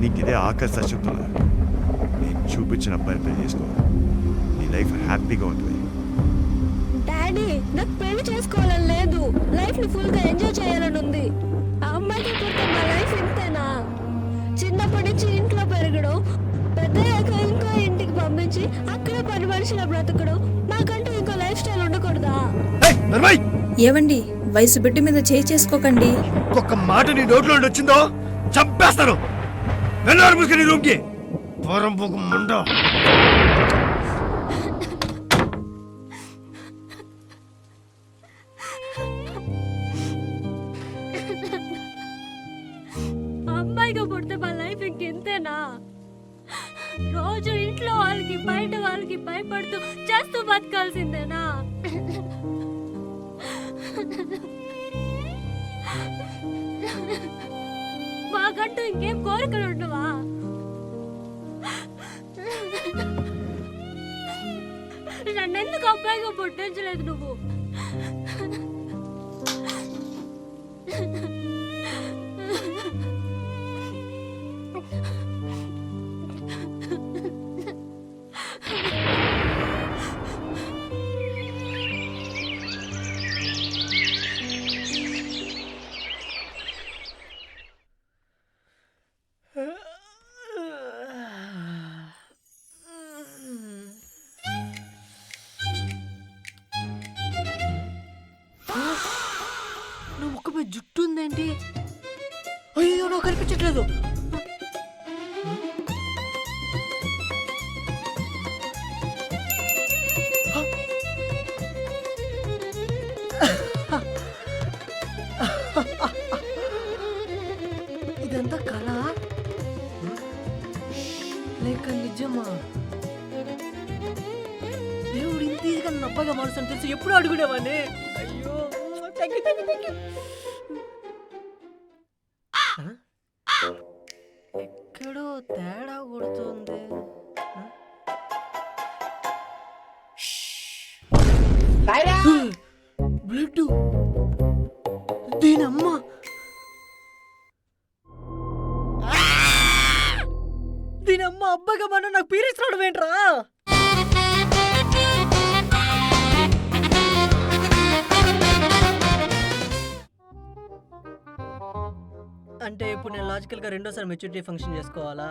నీకు ఇదే ఆకలి సచ్చుతున్నా. నేను చూపించిన అబ్బాయిని పెళ్లి చేసుకో, నీ లైఫ్ హ్యాపీగా ఉంటుంది. డాడీ నాకు పెళ్లి చేసుకోవాలని లేదు, లైఫ్ ని ఫుల్ గా ఎంజాయ్ చేయాలని ఉంది. ఆ అమ్మాయికి పుడితే మా లైఫ్ ఇంతేనా? చిన్నప్పటి నుంచి ఇంట్లో పెరగడం, పెద్దయ్యాక ఇంకో ఇంటికి పంపించి అక్కడే పని మనిషిలా బ్రతకడం, నాకంటూ ఇంకో లైఫ్ స్టైల్ ఉండకూడదా? ఏవండి, వయసు బిడ్డ మీద చేయి చేసుకోకండి. ఒక్క మాట నీ నోట్లో నుండి వచ్చిందో చంపేస్తాను. వెళ్ళారు ముసుకుని రూమ్కి. పోరం పోకు ముండ. అమ్మాయిగా పుడితే మా లైఫ్ ఇంకెంతేనా? రోజు ఇంట్లో వాళ్ళకి బయట వాళ్ళకి భయపడుతూ చేస్తూ బతకాల్సిందేనా? మాకంటూ ఇంకేం కోరికలు ఉండవా? నన్నెందుకు అబ్బాయిగా పుట్టించలేదు నువ్వు? నా ముక్కుపై జుట్టు ఉందేంటి? అయ్యో నాకు కనిపించట్లేదు. ఇదంతా కళ లేక నిజమా? దేవుడు ఇంత ఈజీగా నన్ను అబ్బాయిగా మారుస్తాను తెలిసి ఎప్పుడు అడుగునేవాడిని. అయ్యో థ్యాంక్ యూ. ఎక్కడో తేడా కొడుతుంది. బ్లడ్ దీనమ్మ. దీనమ్మ అబ్బాయిగా మన నాకు పీరియడ్స్ రావడం ఏంట్రా? అంటే ఇప్పుడు నేను లాజికల్గా రెండోసారి మెచ్యూరిటీ ఫంక్షన్ చేసుకోవాలా?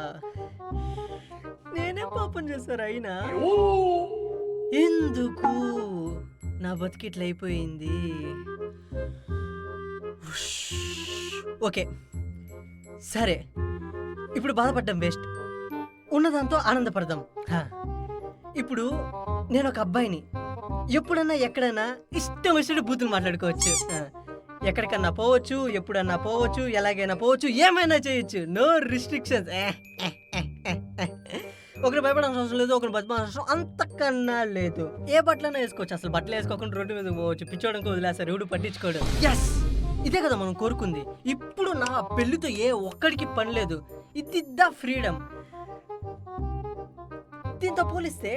నేనే పాపం చేశారు అయినా ఎందుకు నా బతికిట్లా అయిపోయింది. ఓకే సరే, ఇప్పుడు బాధపడ్డం వేస్ట్, ఉన్నదాంతో ఆనందపడదాం. ఇప్పుడు నేను ఒక అబ్బాయిని, ఎప్పుడన్నా ఎక్కడైనా ఇష్టం వచ్చినట్టు బూతులు మాట్లాడుకోవచ్చు. ఎక్కడికన్నా పోవచ్చు, ఎప్పుడన్నా పోవచ్చు, ఎలాగైనా పోవచ్చు, ఏమైనా చేయొచ్చు. No restrictions. ఒకరు భయపడాల్సిన అవసరం లేదు, ఒకరు బతిమాల్సిన అవసరం అంతకన్నా లేదు. ఏ బట్టలైనా వేసుకోవచ్చు, అసలు బట్టలు వేసుకోకుండా రోడ్డు మీద పోవచ్చు. పిచ్చోడానికి వదిలేస్తారు, ఎవడు పట్టించుకోడు. ఎస్, ఇదే కదా మనం కోరుకుంది. ఇప్పుడు నా పెళ్లితో ఏ ఒక్కడికి పని లేదు. ఇది ద ఫ్రీడమ్. దీంతో పోలిస్తే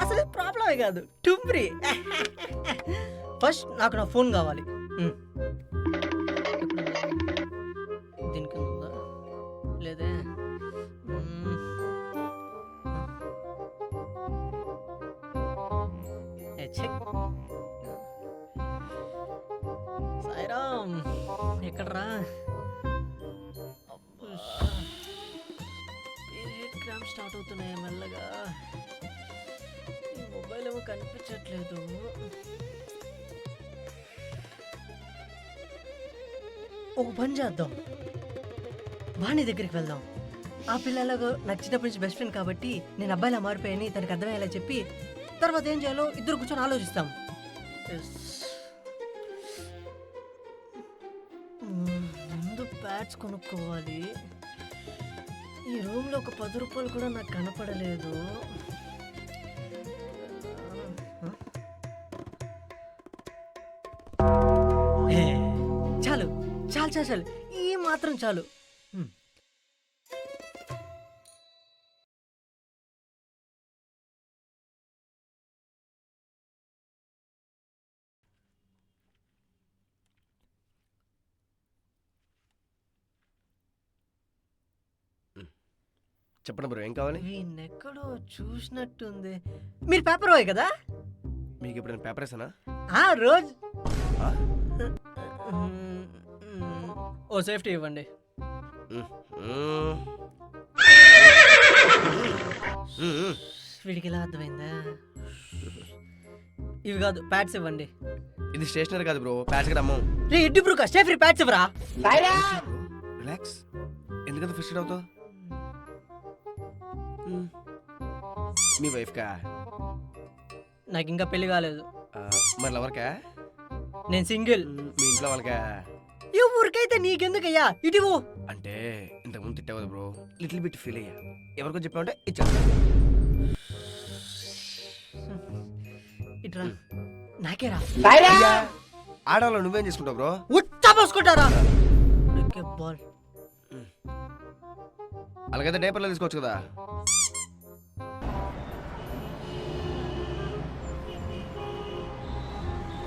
అసలు ప్రాబ్లమే కాదు, టుంబ్రీ. ఫస్ట్ నాకు నా ఫోన్ కావాలి. దీనికి ఉందా లేదే? సాయిరామ్, ఎక్కడరా? పీరియడ్ క్రాంప్ స్టార్ట్ అవుతున్నాయి మెల్లగా. ఈ మొబైల్ ఏమో కనిపించట్లేదు. ఒక పని చేద్దాం, వాణి దగ్గరికి వెళ్దాం. ఆ పిల్లలకు నాకు చిన్నప్పటి నుంచి బెస్ట్ ఫ్రెండ్ కాబట్టి నేను అబ్బాయిలా మారిపోయాని తనకు అర్థమయ్యేలా చెప్పి తర్వాత ఏం చేయాలో ఇద్దరు కూర్చొని ఆలోచిస్తాం. ముందు ప్యాడ్స్ కొనుక్కోవాలి. ఈ రూమ్లో ఒక 10 రూపాయలు కూడా నాకు కనపడలేదు. చాలు చాలు చాలు చాలు, ఈ మాత్రం చాలు. చెప్పండి బ్రో, ఏం కావాలి? వీన్నెక్కడో చూసినట్టుంది. మీరు పేపర్ బాయ్ కదా? మీకు ఎప్పుడైనా పేపర్ వేసానా? రోజు ఆ? ఓ సేఫ్టీ ఇవ్వండి. మ్మ్. మ్మ్. మ్మ్. వీడికి ఎలా అర్థమైందా? ఇవి కాదు, ప్యాడ్స్ ఇవ్వండి. ఇది స్టేషనరీ కాదు బ్రో, ప్యాచ్ కూడా అమ్మం. రే ఎడ్డి బ్రూకా, స్టే ఫ్రీ ప్యాడ్స్ ఇవ్వరా? రిలాక్స్, ఎందుకంత ఫ్రస్ట్రేట్ అవుతావు? మీ వైఫ్ కా? నాకు ఇంకా పెళ్లి కాలేదు. మరి లవర్కా? నేను సింగిల్. మీ ఇంట్లో వాళ్ళకా? ఊరికైతే నీకెందుకయ్యా, ఇటువు. అంటే ఇంతకుముందు తిట్టేవాదు బ్రో, లిటిల్ బిట్ ఫీల్ అయ్యా. ఎవరికో చెప్పామంటే ఇచ్చా. ఇట్రా, నాకేరా. ఆడవాళ్ళు నువ్వేం చేసుకుంటావు బ్రో? ఉచ్చా పోసుకుంటారా? బాల్ అలాగైతే డేపర్లో తీసుకోవచ్చు కదా.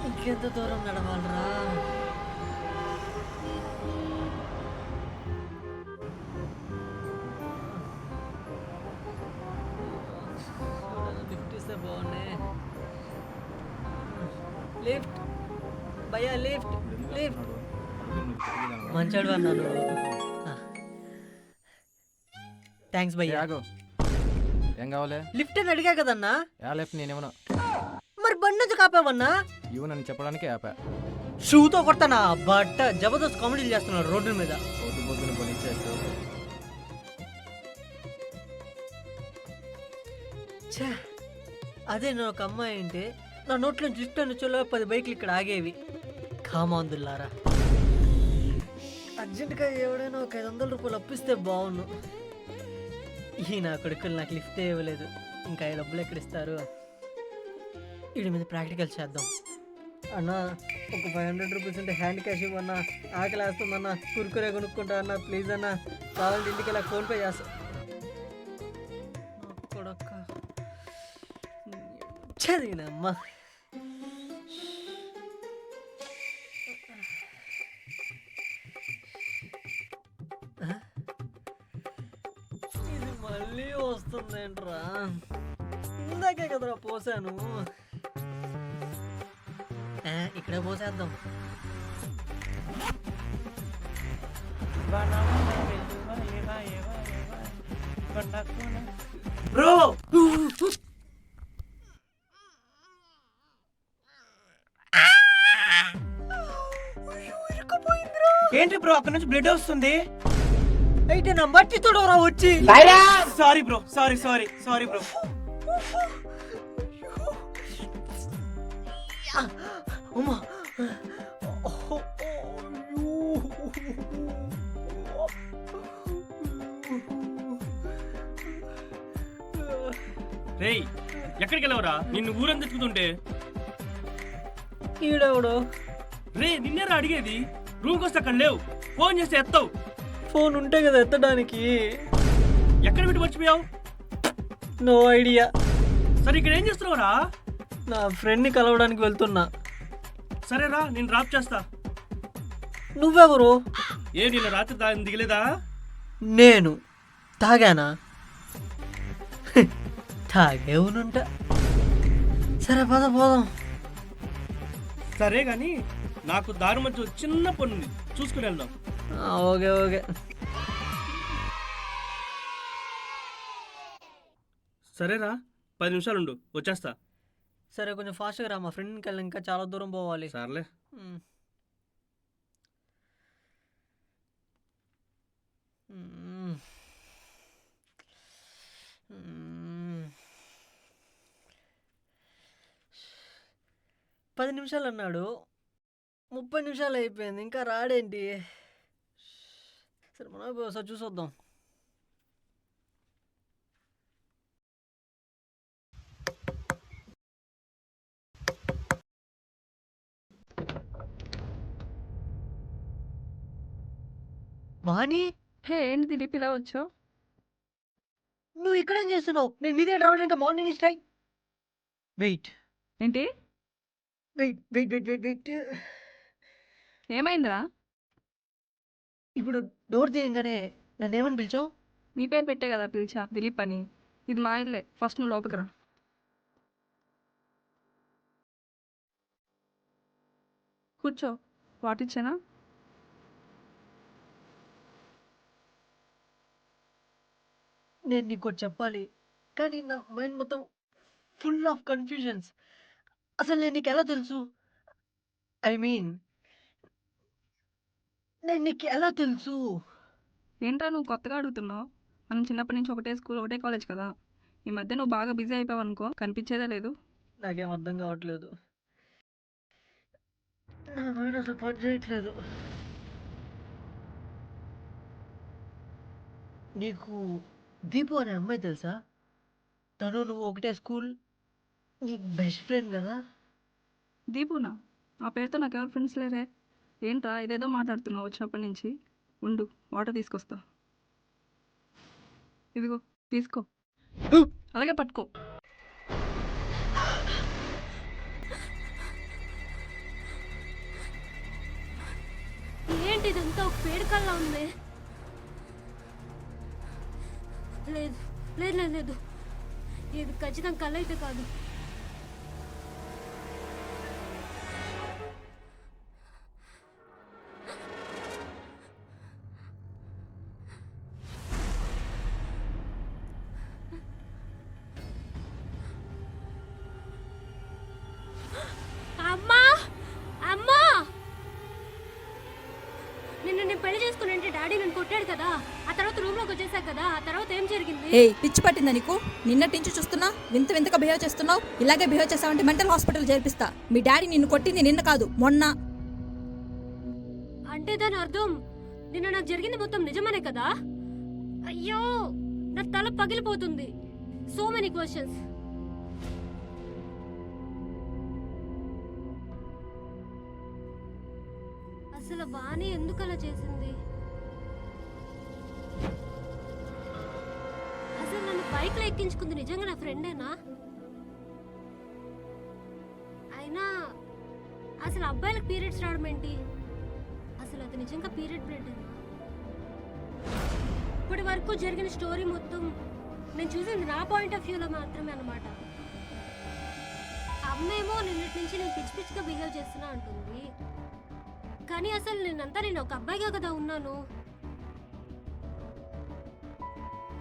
ఇంకెంత దూరం నడవాలరా? లిఫ్ట్ ఇస్తే బాగున్నాయి. లిఫ్ట్ భయ్యా, లిఫ్ట్ లిఫ్ట్. మంచాడు అన్నాను. థ్యాంక్స్ భయ్యా. ఆగు, ఏం కావాలి? లిఫ్ట్ అని అడిగా కదన్నా. యా లెఫ్ట్ నేనేమన్నా మరి బండి నుంచి కాపావన్నా? ఇవ్వు నన్ను చెప్పడానికి ఆపా. షూతో కొడతానా? బట్ట జబర్దస్త్ కామెడీలు చేస్తున్నాడు రోడ్డు మీద. పొద్దు పొద్దున పనిచేస్తూ ఛే, అదే నేను ఒక అమ్మాయి అంటే నా నోట్లో లిఫ్ట్ అని చలో 10 బైక్లు ఇక్కడ ఆగేవి. కామాందుల్లారా, అర్జెంటుగా ఎవడైనా ఒక 500 రూపాయలు అప్పిస్తే బాగుండు. ఈ నా కొడుకులు నాకు లిఫ్ట్ ఇవ్వలేదు, ఇంకా ఈ డబ్బులు ఎక్కడ ఇస్తారు? వీడి మీద ప్రాక్టికల్ చేద్దాం. అన్నా ఒక 500 రూపీస్ ఉంటే హ్యాండ్ క్యాష్ ఇవ్వన్నా, ఆకలి వేస్తుందన్నా, కురుకురే కొనుక్కుంటా అన్నా, ప్లీజ్ అన్నా, కావాలంటే ఇంటికి ఇలా ఫోన్పే చేస్తా. చదివినమ్మా. ఇది మళ్ళీ వస్తుందేంట్రా? ఇందాకే కదరా పోసాను. ఇక్కడే పోసేద్దాం. బ్రో ఏంటి బ్రో, అక్కడ నుంచి బ్లడ్ వస్తుంది. అయితే నా మట్టి తోడవరా వచ్చి. Sorry bro, sorry sorry sorry bro. అమ్మా, రేయ్ ఎక్కడికి వెళ్ళవరా? నిన్ను ఊరంతా తిరుగుతుంటే. ఈడెవడు? రే నిన్నేరా అడిగేది, రూమ్కి వస్తే అక్కడ లేవు, ఫోన్ చేస్తే ఎత్తావు. ఫోన్ ఉంటే కదా ఎత్తడానికి. ఎక్కడ పెట్టి మర్చిపోయావు? No idea. సరే ఇక్కడ ఏం చేస్తున్నావురా? నా ఫ్రెండ్ని కలవడానికి వెళ్తున్నా. సరేరా, నేను డ్రాప్ చేస్తా. నువ్వెవరు? ఏ నిన్న రాత్రి దాని దిగలేదా? నేను తాగానా? తాగేవునుంటా. సరే పద పోదాం. సరే గాని నాకు దారి మధ్య చిన్న పని ఉంది, చూసుకుని వెళ్దాం. Okay okay. సరేరా, 10 నిమిషాలు ఉండు, వచ్చేస్తా. సరే కొంచెం ఫాస్ట్గా రా, మా ఫ్రెండ్కి వెళ్ళి ఇంకా చాలా దూరం పోవాలి. సర్లే. మ్. మ్. మ్. 10 నిమిషాలు అన్నాడు, 30 నిమిషాలు అయిపోయింది, ఇంకా రాడేంటి? సరే మనం ఒకసారి చూసొద్దాం. వాణి, హే ఏంటి దిలీప్ ఇలా వచ్చావు? నువ్వు ఇక్కడేం చేస్తున్నావు? నేను మీదే రావడం ఇంకా మార్నింగ్ స్ట్రైక్. వెయిట్ ఏంటి wait wait wait wait wait. ఏమైందిరా? ఇప్పుడు డోర్ తీయంగానే నన్ను ఏమని పిలిచావు? నీ పేరు పెట్టే కదా పిలిచా దిలీప్ అని. ఇది మా ఇల్లే. ఫస్ట్ నువ్వు లోపలికి రా. కూర్చో. వాటర్ ఇచ్చానా? నేను నీకు ఒకటి చెప్పాలి, కానీ నా మైండ్ మొత్తం ఫుల్ ఆఫ్ కన్ఫ్యూజన్స్. అసలు నేను నీకు ఎలా తెలుసు? ఐ మీన్, నేను నీకు ఎలా తెలుసు? ఏంట్రా నువ్వు కొత్తగా అడుగుతున్నావు? మనం చిన్నప్పటి నుంచి ఒకటే స్కూల్ ఒకటే కాలేజ్ కదా. ఈ మధ్య నువ్వు బాగా బిజీ అయిపోయావు అనుకో, కనిపించేదే లేదు. నాకేం అర్థం కావట్లేదు. నా మైండ్ అసలు పని చేయట్లేదు. నీకు దీపు అనే అమ్మాయి తెలుసా? తను నువ్వు ఒకటే స్కూల్, నీ బెస్ట్ ఫ్రెండ్ కదా? దీపునా? ఆ పేరుతో నాకు ఎవరు ఫ్రెండ్స్ లేరే. ఏంట్రా ఇదేదో మాట్లాడుతున్నావు వచ్చినప్పటి నుంచి? ఉండు, వాటర్ తీసుకొస్తా. ఇదిగో తీసుకో. అలాగే పట్టుకో. ఏంటి ఇదంతా ఒక పేడకల్లా ఉంది? లేదు లేదు లేదు లేదు, ఇది ఖచ్చితంగా కళ్ళు అయితే కాదు. అమ్మా అమ్మా, నిన్న నేను పెళ్లి చేసుకుని డాడీ నన్ను కొట్టాడు కదా, ఆ తర్వాత రూమ్ లోకి వచ్చేసాక కదా, ఆ తర్వాత ఏం జరిగింది? ఏయ్ పిచ్చి పట్టిందా నీకు? నిన్నటి నుంచి చూస్తున్నా వింత వింతగా బిహేవ్ చేస్తున్నావు. ఇలాగే బిహేవ్ చేస్తావంటే మెంటల్ హాస్పిటల్ చేర్పిస్తా. మీ డాడీ నిన్ను కొట్టింది నిన్న కాదు, మొన్న. అంటే దాని అర్థం నిన్న నాకు జరిగింది మొత్తం నిజమనే కదా? అయ్యో, నా తల పగిలిపోతుంది. So many questions. అసలు వాణి ఎందుకు అలా చేసింది? అసలు నన్ను బైక్ లో ఎక్కించుకుంది నిజంగా నా ఫ్రెండేనా? అయినా అసలు అబ్బాయిలకు పీరియడ్స్ రావడం ఏంటి? అసలు అది నిజంగా పీరియడ్ బ్లడ్? ఇప్పటి వరకు జరిగిన స్టోరీ మొత్తం నేను చూసింది నా పాయింట్ ఆఫ్ వ్యూలో మాత్రమే అన్నమాట. అమ్మేమో నిన్నటి నుంచి నేను పిచ్చి పిచ్చిగా బిహేవ్ చేస్తున్నా అంటుంది, కానీ అసలు నేను ఒక అబ్బాయిగా కదా ఉన్నాను.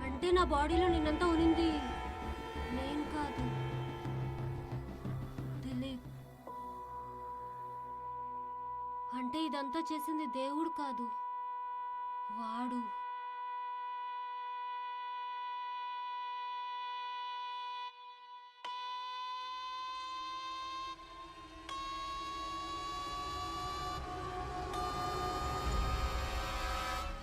అంటే నా బాడీలో నిన్నంతా ఉనింది నేను కాదు, దిలీప్. అంటే ఇదంతా చేసింది దేవుడు కాదు, వాడు.